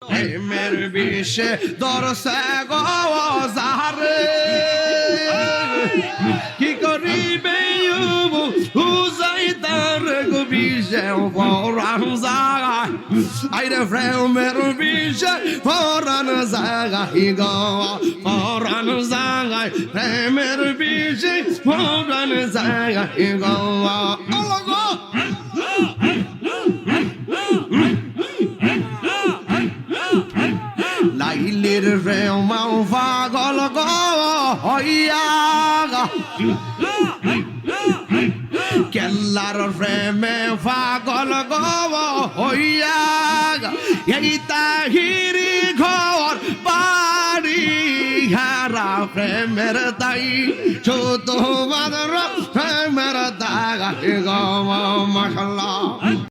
প্রেমের বিষে দরসে গো জাহারে কি করিবে হুজাই তার গো বিষে পরাণ জাগায় আইরে প্রেমের বিষে পরাণ জাগাই গো পরাণ জাগায় প্রেমের বিষে পরাণ জাগাই গো লাইলের প্রেমাও পাগল গো হইয়া কেল্লার প্রেমে পাগল গো হইয়া এই তাহিরি ঘর বাড়ি হারা প্রেমের তাই ছোট বাদর প্রেমের দাগা গো মাশাআল্লাহ